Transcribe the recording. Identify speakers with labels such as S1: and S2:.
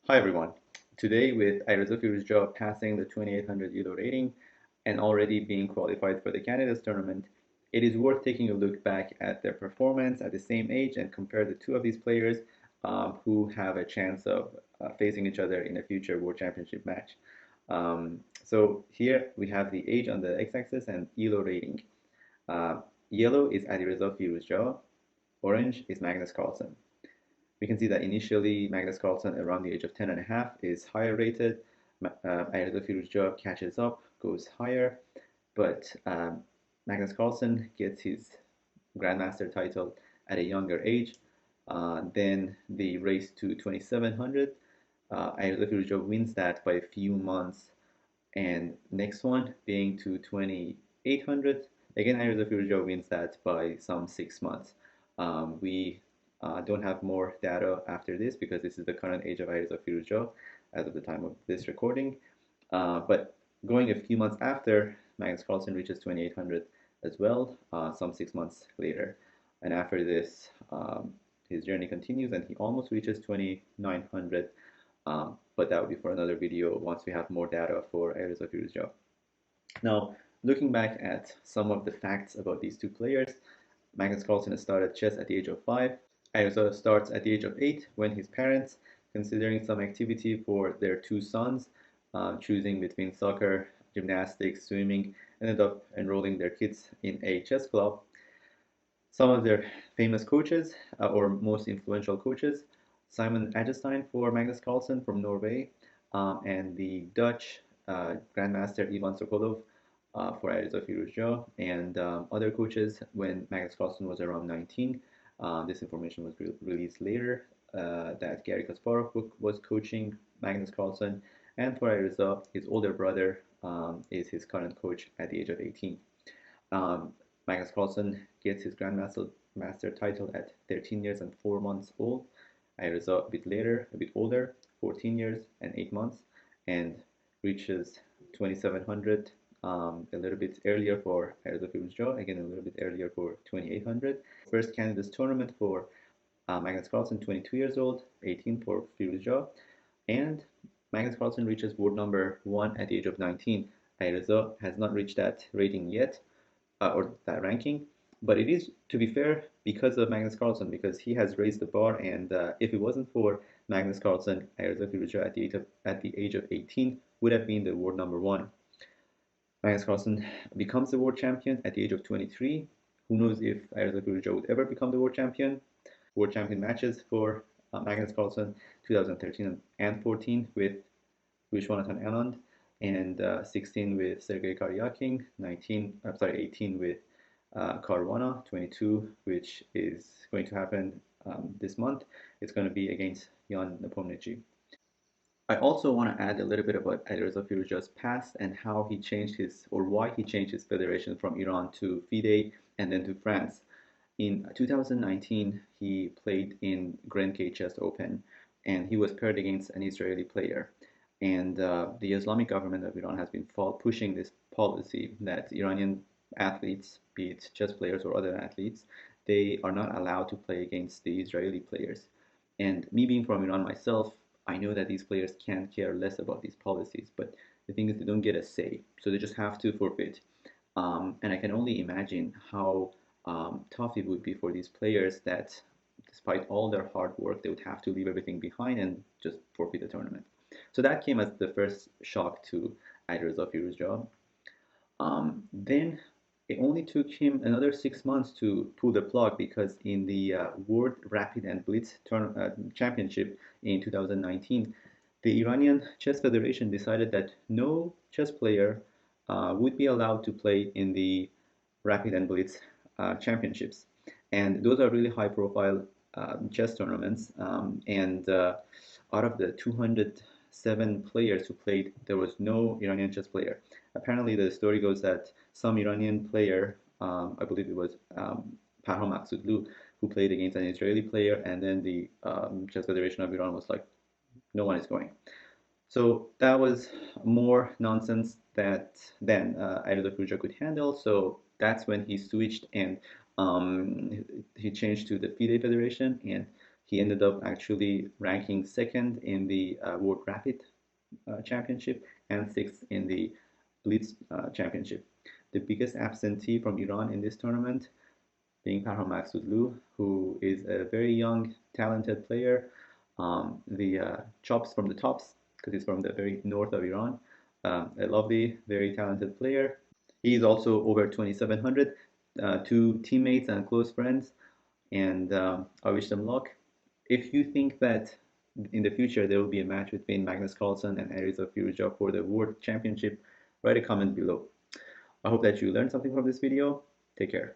S1: Hi everyone. Today with Alireza Firouzja passing the 2800 Euro rating and already being qualified for the candidates tournament, it is worth taking a look back at their performance at the same age and compare the two of these players who have a chance of facing each other in a future World Championship match. So here we have the age on the x-axis and ELO rating. Uh, Yellow is Alireza Firouzja, orange is Magnus Carlsen. We can see that initially Magnus Carlsen around the age of 10 and a half is higher rated. Alireza Firouzja catches up, goes higher, but Magnus Carlsen gets his Grandmaster title at a younger age. Then the race to 2700, Alireza Firouzja wins that by a few months, and next one being to 2800, again Alireza Firouzja wins that by some 6 months. We don't have more data after this because this is the current age of Alireza Firouzja as of the time of this recording. But going a few months after, Magnus Carlsen reaches 2800 as well, some 6 months later. And after this, his journey continues and he almost reaches 2900. But that would be for another video once we have more data for Alireza Firouzja. Now, looking back at some of the facts about these two players, Magnus Carlsen started chess at the age of 5. Alireza starts at the age of 8 when his parents, considering some activity for their two sons, choosing between soccer, gymnastics, swimming, ended up enrolling their kids in a chess club. Some of their famous coaches, or most influential coaches, Simon Agestein for Magnus Carlsen from Norway, and the Dutch Grandmaster Ivan Sokolov for Alireza Firouzja, and other coaches when Magnus Carlsen was around 19. This information was released later that Gary Kasparov was coaching Magnus Carlsen, and for Alireza, his older brother is his current coach at the age of 18. Um, Magnus Carlsen gets his Grandmaster title at 13 years and 4 months old. Alireza a bit later, a bit older, 14 years and 8 months, and reaches 2700 a little bit earlier for Alireza Firouzja, again a little bit earlier for 2800. First candidates tournament for Magnus Carlsen, 22 years old, 18 for Firouzja, and Magnus Carlsen reaches world number 1 at the age of 19. Alireza has not reached that rating yet, or that ranking. But it is, to be fair, because of Magnus Carlsen, because he has raised the bar. And if it wasn't for Magnus Carlsen, Alireza Firouzja at the age of 18 would have been the world number 1. Magnus Carlsen becomes the world champion at the age of 23. Who knows if Alireza Firouzja would ever become the world champion? World champion matches for Magnus Carlsen 2013 and 14 with Vishwanathan Anand, and 16 with Sergei Karyakin, 18 with Caruana, 22, which is going to happen this month. It's going to be against Jan Nepomniachtchi. I also want to add a little bit about Alireza Firouzja's past and how he changed his, or why he changed his federation from Iran to FIDE and then to France. In 2019, he played in Grenke Chess Open, and he was paired against an Israeli player. And the Islamic government of Iran has been pushing this policy that Iranian athletes, be it chess players or other athletes, they are not allowed to play against the Israeli players. And me being from Iran myself, I know that these players can't care less about these policies, but the thing is they don't get a say, so they just have to forfeit. And I can only imagine how tough it would be for these players that, despite all their hard work, they would have to leave everything behind and just forfeit the tournament. So that came as the first shock to Alireza Firouzja. Then it only took him another 6 months to pull the plug because in the World Rapid and Blitz Championship in 2019, the Iranian Chess Federation decided that no chess player would be allowed to play in the Rapid and Blitz championships. And those are really high profile chess tournaments. And out of the 207 players who played, there was no Iranian chess player. Apparently, the story goes that some Iranian player, I believe it was Parham Maqsoodloo, who played against an Israeli player, and then the Chess Federation of Iran was like, no one is going. So that was more nonsense that then Alireza Firouzja could handle. So that's when he switched and he changed to the FIDE Federation, and He ended up actually ranking second in the World Rapid Championship and sixth in the Blitz Championship. The biggest absentee from Iran in this tournament being Parham Maksudlu, who is a very young, talented player. The chops from the tops, because he's from the very north of Iran. A lovely, very talented player. He's also over 2,700. Two teammates and close friends, and I wish them luck. If you think that in the future there will be a match between Magnus Carlsen and Alireza Firouzja for the World Championship, write a comment below. I hope that you learned something from this video. Take care.